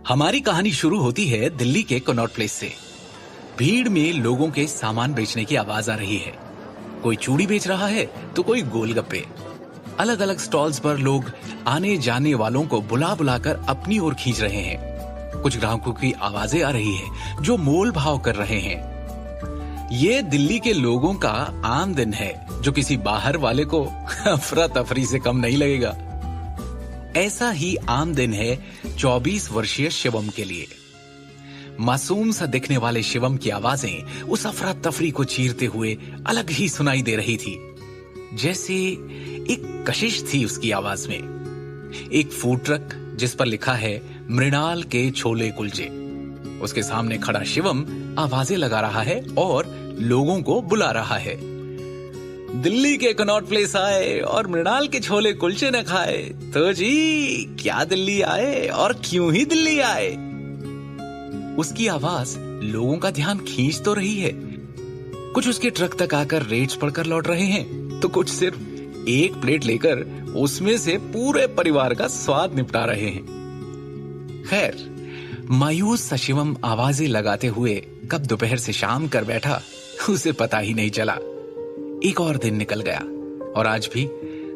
हमारी कहानी शुरू होती है दिल्ली के कनॉट प्लेस से। भीड़ में लोगों के सामान बेचने की आवाज आ रही है। कोई चूड़ी बेच रहा है तो कोई गोलगप्पे। अलग अलग स्टॉल्स पर लोग आने जाने वालों को बुला बुलाकर अपनी ओर खींच रहे हैं। कुछ ग्राहकों की आवाजें आ रही है जो मोल भाव कर रहे हैं। ये दिल्ली के लोगों का आम दिन है जो किसी बाहर वाले को अफरा तफरी से कम नहीं लगेगा। ऐसा ही आम दिन है 24 वर्षीय शिवम के लिए। मासूम सा दिखने वाले शिवम की आवाजें उस अफरा तफरी को चीरते हुए अलग ही सुनाई दे रही थी। जैसे एक कशिश थी उसकी आवाज में। एक फूड ट्रक जिस पर लिखा है मृणाल के छोले कुलचे। उसके सामने खड़ा शिवम आवाजें लगा रहा है और लोगों को बुला रहा है। दिल्ली के कनॉट प्लेस आए और मृणाल के छोले कुलचे न खाए तो जी क्या दिल्ली आए और क्यों ही दिल्ली आए। उसकी आवाज लोगों का ध्यान खींच तो रही है। कुछ उसके ट्रक तक आकर रेट्स पढ़कर लौट रहे हैं तो कुछ सिर्फ एक प्लेट लेकर उसमें से पूरे परिवार का स्वाद निपटा रहे हैं। खैर, मायूस सा शिवम आवाजें लगाते हुए कब दोपहर से शाम कर बैठा उसे पता ही नहीं चला। एक और दिन निकल गया और आज भी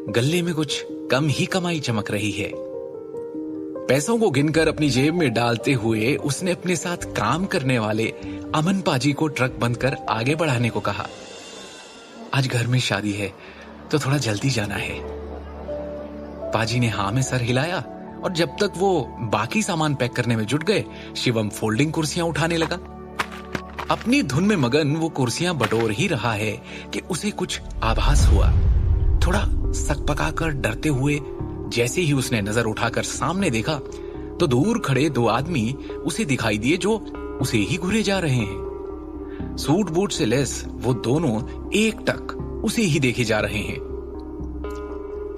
गल्ले में कुछ कम ही कमाई चमक रही है। पैसों को गिनकर अपनी जेब में डालते हुए उसने अपने साथ काम करने वाले अमन पाजी को ट्रक बंद कर आगे बढ़ाने को कहा। आज घर में शादी है तो थोड़ा जल्दी जाना है। पाजी ने हाँ में सर हिलाया और जब तक वो बाकी सामान पैक करने में जुट गए, शिवम फोल्डिंग कुर्सियां उठाने लगा। अपनी धुन में मगन वो कुर्सियां बटोर ही रहा है कि उसे कुछ आभास हुआ। थोड़ा सकपकाकर डरते हुए जैसे ही उसने नजर उठाकर सामने देखा तो दूर खड़े दो आदमी उसे दिखाई दिए जो उसे ही घूरे जा रहे हैं। सूट बूट से लेस वो दोनों एकटक उसे ही देखे जा रहे हैं।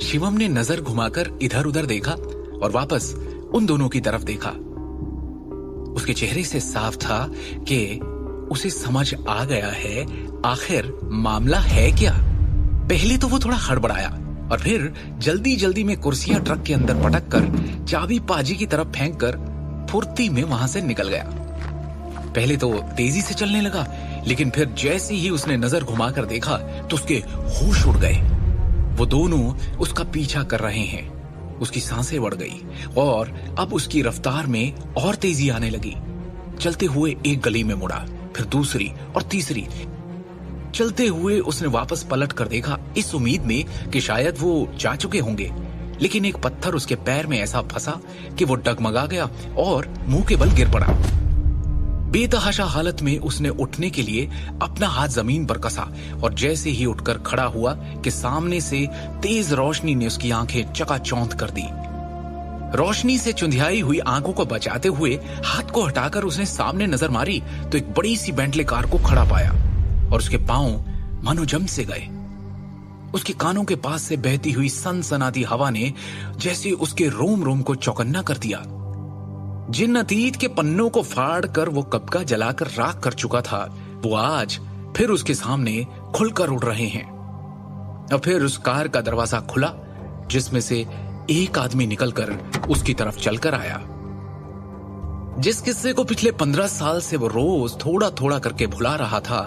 शिवम ने नजर घुमाकर इधर उधर देखा और वापस उन दोनों की तरफ देखा। उसके चेहरे से साफ था कि उसे समझ आ गया है आखिर मामला है क्या। पहले तो वो थोड़ा हड़बड़ाया और फिर जल्दी जल्दी में कुर्सियां ट्रक के अंदर पटक कर चाबी पाजी की तरफ फेंक कर फुर्ती में वहां से निकल गया। पहले तो तेजी से चलने लगा, लेकिन फिर जैसे ही उसने नजर घुमाकर देखा तो उसके होश उड़ गए। वो दोनों उसका पीछा कर रहे हैं। उसकी सांसें बढ़ गई और अब उसकी रफ्तार में और तेजी आने लगी। चलते हुए एक गली में मुड़ा, फिर दूसरी और तीसरी। चलते हुए उसने वापस पलट कर देखा इस उम्मीद में कि शायद वो जा चुके होंगे, लेकिन एक पत्थर उसके पैर में ऐसा फंसा कि वो डगमगा गया और मुंह के बल गिर पड़ा। बेतहाशा हालत में उसने उठने के लिए अपना हाथ जमीन पर कसा और जैसे ही उठकर खड़ा हुआ कि सामने से तेज रोशनी ने उसकी आंखें चकाचौंध कर दी। रोशनी से चुंधियाई हुई आंखों को बचाते हुए हाथ को हटाकर उसने सामने नजर मारी तो एक बड़ी सी बेंटले कार को खड़ा पाया और उसके पांव मानो जम से गए। उसके कानों के पास से बहती हुई सनसनाती हवा ने जैसे उसके रोम रोम को चौकन्ना कर दिया। जिन अतीत के पन्नों को फाड़ कर वो कब का जलाकर राख कर चुका था, वो आज फिर उसके सामने खुलकर उड़ रहे हैं। और फिर उस कार का दरवाजा खुला जिसमें से एक आदमी निकलकर उसकी तरफ चलकर आया। जिस किस्से को पिछले 15 साल से वो रोज थोड़ा थोड़ा करके भुला रहा था,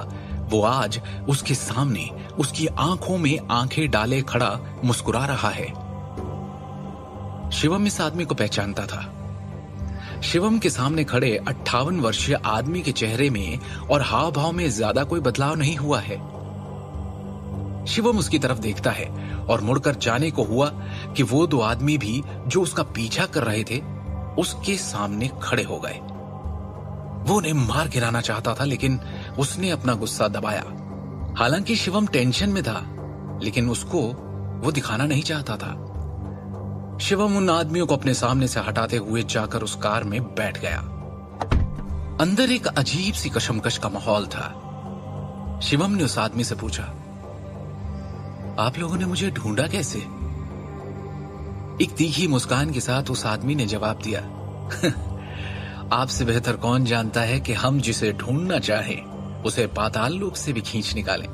वो आज उसके सामने उसकी आंखों में आंखें डाले खड़ा मुस्कुरा रहा है। शिवम इस आदमी को पहचानता था। शिवम के सामने खड़े 58 वर्षीय आदमी के चेहरे में और हाव भाव में ज्यादा कोई बदलाव नहीं हुआ है। शिवम उसकी तरफ देखता है और मुड़कर जाने को हुआ कि वो दो आदमी भी जो उसका पीछा कर रहे थे उसके सामने खड़े हो गए। वो उन्हें मार गिराना चाहता था, लेकिन उसने अपना गुस्सा दबाया। हालांकि शिवम टेंशन में था, लेकिन उसको वो दिखाना नहीं चाहता था। शिवम उन आदमियों को अपने सामने से हटाते हुए जाकर उस कार में बैठ गया। अंदर एक अजीब सी कशमकश का माहौल था। शिवम ने उस आदमी से पूछा, आप लोगों ने मुझे ढूंढा कैसे? एक तीखी मुस्कान के साथ उस आदमी ने जवाब दिया, आपसे बेहतर कौन जानता है कि हम जिसे ढूंढना चाहें उसे पाताल लोक से भी खींच निकालें।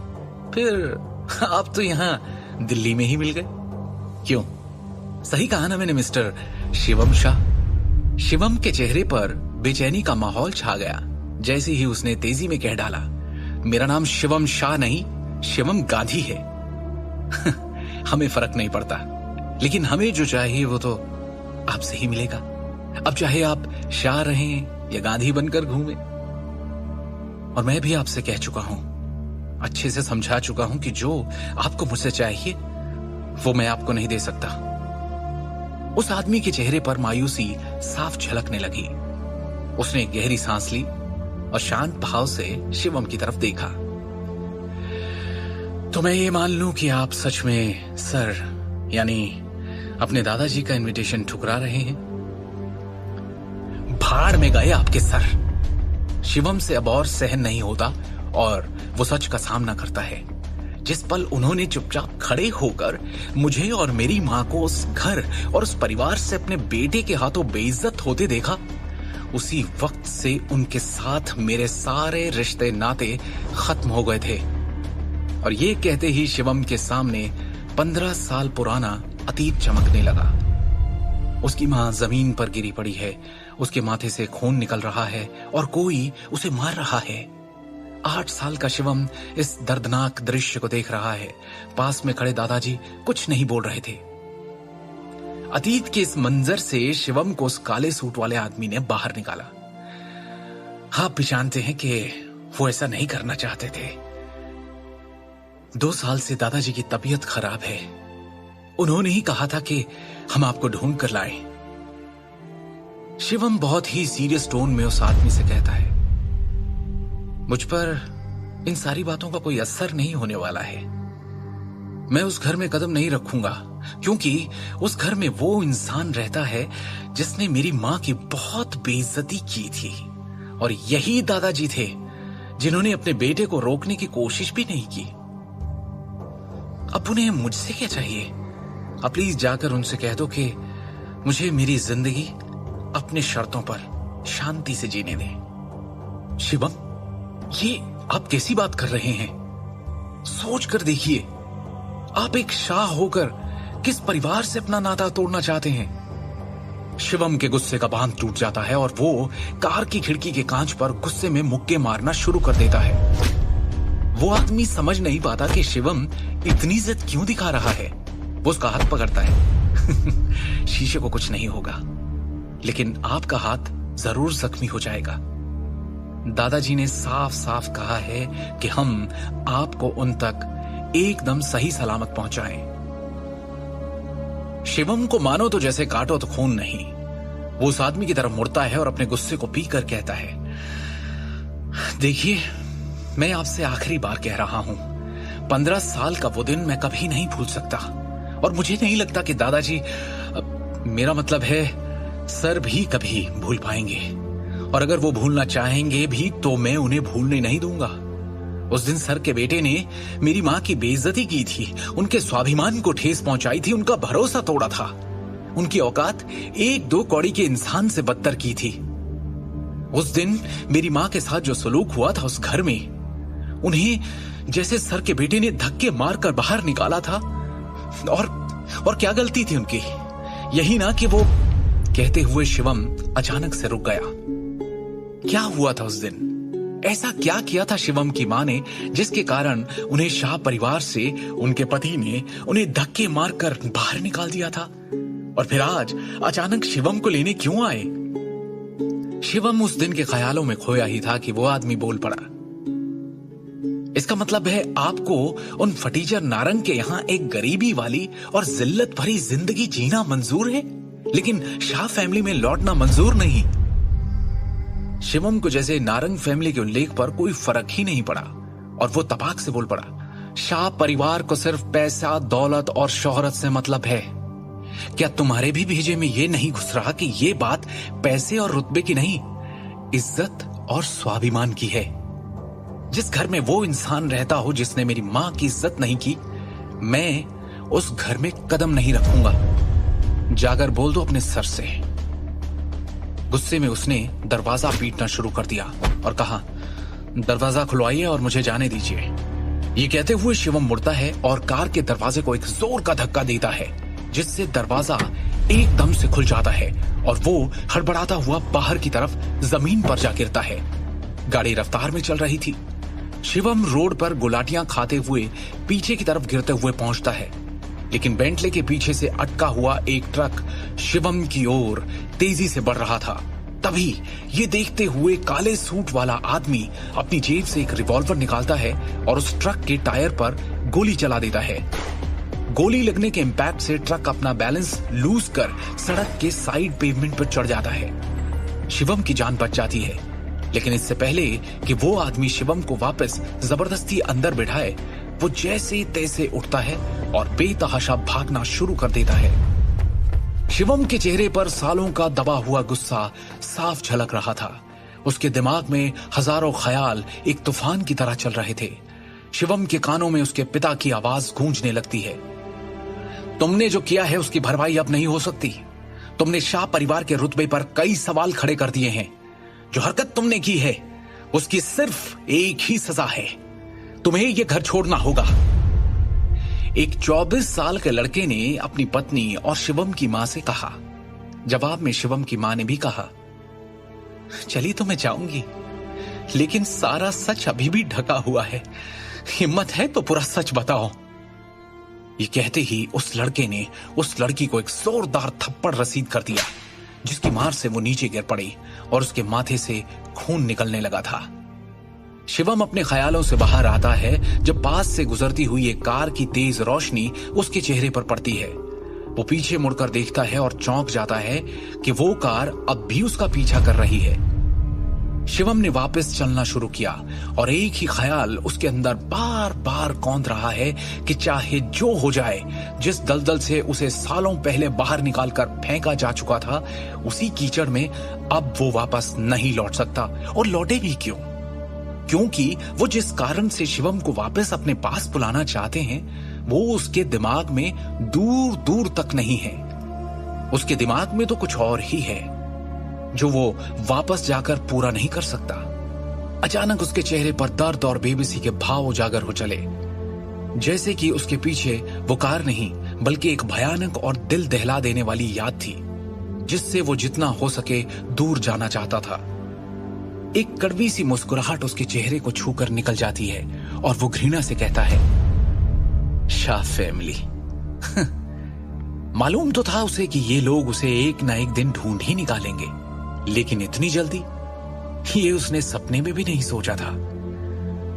फिर आप तो यहां दिल्ली में ही मिल गए। क्यों, सही कहा ना मैंने मिस्टर शिवम शाह? शिवम के चेहरे पर बेचैनी का माहौल छा गया जैसे ही उसने तेजी में कह डाला, मेरा नाम शिवम शाह नहीं, शिवम गांधी है। हमें फर्क नहीं पड़ता, लेकिन हमें जो चाहिए वो तो आपसे ही मिलेगा। अब चाहे आप शाह रहें या गांधी बनकर घूमें। और मैं भी आपसे कह चुका हूं, अच्छे से समझा चुका हूं कि जो आपको मुझसे चाहिए वो मैं आपको नहीं दे सकता। उस आदमी के चेहरे पर मायूसी साफ झलकने लगी। उसने गहरी सांस ली और शांत भाव से शिवम की तरफ देखा। तो मैं ये मान लूं कि आप सच में सर यानी अपने दादाजी का इनविटेशन ठुकरा रहे हैं। भाड़ में गए आपके सर। शिवम से अब और सहन नहीं होता और वो सच का सामना करता है। जिस पल उन्होंने चुपचाप खड़े होकर मुझे और मेरी मां को उस घर और उस परिवार से अपने बेटे के हाथों बेइज्जत होते देखा, उसी वक्त से उनके साथ मेरे सारे रिश्ते नाते खत्म हो गए थे। और ये कहते ही शिवम के सामने 15 साल पुराना अतीत चमकने लगा। उसकी मां जमीन पर गिरी पड़ी है, उसके माथे से खून निकल रहा है और कोई उसे मार रहा है। 8 साल का शिवम इस दर्दनाक दृश्य को देख रहा है। पास में खड़े दादाजी कुछ नहीं बोल रहे थे। अतीत के इस मंजर से शिवम को उस काले सूट वाले आदमी ने बाहर निकाला। आप भी जानते हैं कि वो ऐसा नहीं करना चाहते थे। 2 साल से दादाजी की तबीयत खराब है। उन्होंने ही कहा था कि हम आपको ढूंढ कर लाए। शिवम बहुत ही सीरियस टोन में उस आदमी से कहता है, मुझ पर इन सारी बातों का कोई असर नहीं होने वाला है। मैं उस घर में कदम नहीं रखूंगा क्योंकि उस घर में वो इंसान रहता है जिसने मेरी मां की बहुत बेइज्जती की थी। और यही दादाजी थे जिन्होंने अपने बेटे को रोकने की कोशिश भी नहीं की। अब उन्हें मुझसे क्या चाहिए? अब प्लीज जाकर उनसे कह दो कि मुझे मेरी जिंदगी अपने शर्तों पर शांति से जीने दें। शिवम, ये आप कैसी बात कर रहे हैं? सोच कर देखिए, आप एक शाह होकर किस परिवार से अपना नाता तोड़ना चाहते हैं? शिवम के गुस्से का बांध टूट जाता है और वो कार की खिड़की के कांच पर गुस्से में मुक्के मारना शुरू कर देता है। वो आदमी समझ नहीं पाता कि शिवम इतनी जिद क्यों दिखा रहा है। वो उसका हाथ पकड़ता है। शीशे को कुछ नहीं होगा, लेकिन आपका हाथ जरूर जख्मी हो जाएगा। दादाजी ने साफ साफ कहा है कि हम आपको उन तक एकदम सही सलामत पहुंचाएं। शिवम को मानो तो जैसे काटो तो खून नहीं। वो उस आदमी की तरफ मुड़ता है और अपने गुस्से को पीकर कहता है, देखिए, मैं आपसे आखिरी बार कह रहा हूं, 15 साल का वो दिन मैं कभी नहीं भूल सकता। और मुझे नहीं लगता कि दादाजी, मेरा मतलब है सर, भी कभी भूल पाएंगे। और अगर वो भूलना चाहेंगे भी तो मैं उन्हें भूलने नहीं दूंगा। उस दिन सर के बेटे ने मेरी मां की बेइज्जती की थी, उनके स्वाभिमान को ठेस पहुंचाई थी, उनका भरोसा तोड़ा था। उनकी औकात 1-2 कौड़ी के इंसान से बदतर की थी। उस दिन मेरी मां के साथ जो सलूक हुआ था उस घर में, उन्हें जैसे सर के बेटे ने धक्के मारकर बाहर निकाला था। और क्या गलती थी उनकी? यही ना कि वो कहते हुए शिवम अचानक से रुक गया। क्या हुआ था उस दिन? ऐसा क्या किया था शिवम की मां ने जिसके कारण उन्हें शाह परिवार से उनके पति ने उन्हें धक्के मारकर बाहर निकाल दिया था? और फिर आज अचानक शिवम को लेने क्यों आए? शिवम उस दिन के ख्यालों में खोया ही था कि वो आदमी बोल पड़ा, इसका मतलब है आपको उन फटीचर नारंग के यहां एक गरीबी वाली और जिल्लत भरी जिंदगी जीना मंजूर है, लेकिन शाह फैमिली में लौटना मंजूर नहीं। शिवम को जैसे नारंग फैमिली के उल्लेख पर कोई फर्क ही नहीं पड़ा और वो तपाक से बोल पड़ा, शाह परिवार को सिर्फ पैसा, दौलत और शोहरत से मतलब है। क्या तुम्हारे भी भेजे में ये नहीं घुस रहा कि ये बात पैसे और रुतबे की नहीं, इज्जत और स्वाभिमान की है? जिस घर में वो इंसान रहता हो जिसने मेरी मां की इज्जत नहीं की, मैं उस घर में कदम नहीं रखूंगा। जाकर बोल दो अपने सर से। गुस्से में उसने दरवाजा पीटना शुरू कर दिया और कहा, दरवाजा खुलवाइए और मुझे जाने दीजिए। ये कहते हुए शिवम मुड़ता है और कार के दरवाजे को एक जोर का धक्का देता है जिससे दरवाजा एकदम से खुल जाता है और वो हड़बड़ाता हुआ बाहर की तरफ जमीन पर जा गिरता है। गाड़ी रफ्तार में चल रही थी। शिवम रोड पर गुलाटियां खाते हुए पीछे की तरफ गिरते हुए पहुंचता है, लेकिन बेंटले के पीछे से अटका हुआ एक ट्रक शिवम की ओर तेजी से बढ़ रहा था। तभी ये देखते हुए काले सूट वाला आदमी अपनी जेब से एक रिवॉल्वर निकालता है और उस ट्रक के टायर पर गोली चला देता है। गोली लगने के इम्पैक्ट से ट्रक अपना बैलेंस लूज कर सड़क के साइड पेवमेंट पर चढ़ जाता है। शिवम की जान बच जाती है, लेकिन इससे पहले कि वो आदमी शिवम को वापस जबरदस्ती अंदर बिठाए, वो जैसे तैसे उठता है और बेतहाशा भागना शुरू कर देता है। शिवम के चेहरे पर सालों का दबा हुआ गुस्सा साफ झलक रहा था। उसके दिमाग में हजारों ख्याल एक तूफान की तरह चल रहे थे। शिवम के कानों में उसके पिता की आवाज गूंजने लगती है। तुमने जो किया है उसकी भरपाई अब नहीं हो सकती। तुमने शाह परिवार के रुतबे पर कई सवाल खड़े कर दिए हैं। जो हरकत तुमने की है उसकी सिर्फ एक ही सजा है, तुम्हें यह घर छोड़ना होगा। एक 24 साल के लड़के ने अपनी पत्नी और शिवम की मां से कहा। जवाब में शिवम की मां ने भी कहा, चलिए तो मैं जाऊंगी, लेकिन सारा सच अभी भी ढका हुआ है। हिम्मत है तो पूरा सच बताओ। ये कहते ही उस लड़के ने उस लड़की को एक जोरदार थप्पड़ रसीद कर दिया, जिसकी मार से वो नीचे गिर पड़ी और उसके माथे से खून निकलने लगा था। शिवम अपने ख्यालों से बाहर आता है जब पास से गुजरती हुई एक कार की तेज रोशनी उसके चेहरे पर पड़ती है। वो पीछे मुड़कर देखता है और चौंक जाता है कि वो कार अब भी उसका पीछा कर रही है। शिवम ने वापस चलना शुरू किया और एक ही ख्याल उसके अंदर बार बार कौंध रहा है कि चाहे जो हो जाए, जिस दलदल से उसे सालों पहले बाहर निकालकर फेंका जा चुका था, उसी कीचड़ में अब वो वापस नहीं लौट सकता। और लौटे भी क्यों? क्योंकि वो जिस कारण से शिवम को वापस अपने पास बुलाना चाहते हैं, वो उसके दिमाग में दूर दूर तक नहीं है। उसके दिमाग में तो कुछ और ही है जो वो वापस जाकर पूरा नहीं कर सकता। अचानक उसके चेहरे पर दर्द और बेबसी के भाव उजागर हो चले, जैसे कि उसके पीछे वो कार नहीं बल्कि एक भयानक और दिल दहला देने वाली याद थी, जिससे वो जितना हो सके दूर जाना चाहता था। एक कड़वी सी मुस्कुराहट उसके चेहरे को छूकर निकल जाती है और वो घृणा से कहता है, शाह फैमिली। मालूम तो था उसे कि ये लोग उसे एक ना एक दिन ढूंढ ही निकालेंगे, लेकिन इतनी जल्दी ये उसने सपने में भी नहीं सोचा था।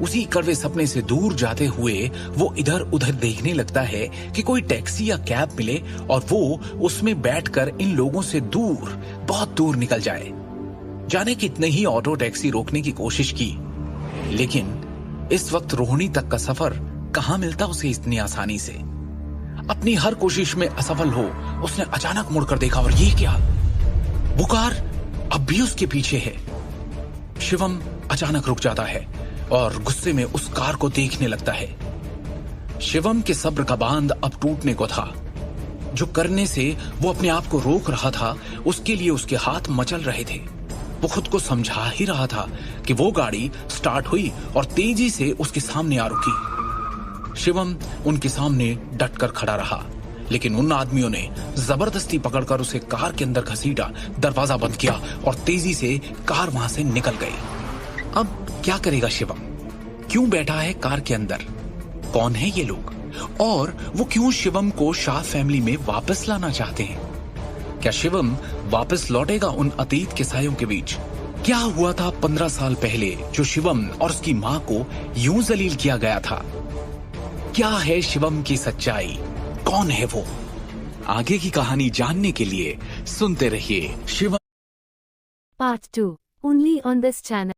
उसी कड़वे सपने से दूर जाते हुए वो इधर उधर देखने लगता है कि कोई टैक्सी या कैब मिले और वो उसमें बैठकर इन लोगों से दूर, बहुत दूर निकल जाए। जाने कितने ही ऑटो टैक्सी रोकने की कोशिश की, लेकिन इस वक्त रोहिणी तक का सफर कहां मिलता उसे इतनी आसानी से। अपनी हर कोशिश में असफल हो उसने अचानक मुड़कर देखा और ये क्या, वो कार अब भी उसके पीछे है। शिवम अचानक रुक जाता है और गुस्से में उस कार को देखने लगता है। शिवम के सब्र का बांध अब टूटने को था। जो करने से वो अपने आप को रोक रहा था, उसके लिए उसके हाथ मचल रहे थे। वो खुद को समझा ही रहा था कि वो गाड़ी स्टार्ट हुई और तेजी से उसके सामने आ रुकी। शिवम उनके सामने डटकर खड़ा रहा, लेकिन उन आदमियों ने जबरदस्ती पकड़कर उसे कार के अंदर घसीटा, दरवाजा बंद किया और तेजी से कार वहां से निकल गई। अब क्या करेगा शिवम? क्यों बैठा है कार के अंदर? कौन है ये लोग और वो क्यों शिवम को शाह फैमिली में वापस लाना चाहते हैं? क्या शिवम वापस लौटेगा उन अतीत के सायों के बीच? क्या हुआ था 15 साल पहले जो शिवम और उसकी मां को यूं जलील किया गया था? क्या है शिवम की सच्चाई? कौन है वो? आगे की कहानी जानने के लिए सुनते रहिए Shivam Part 2 only on this channel.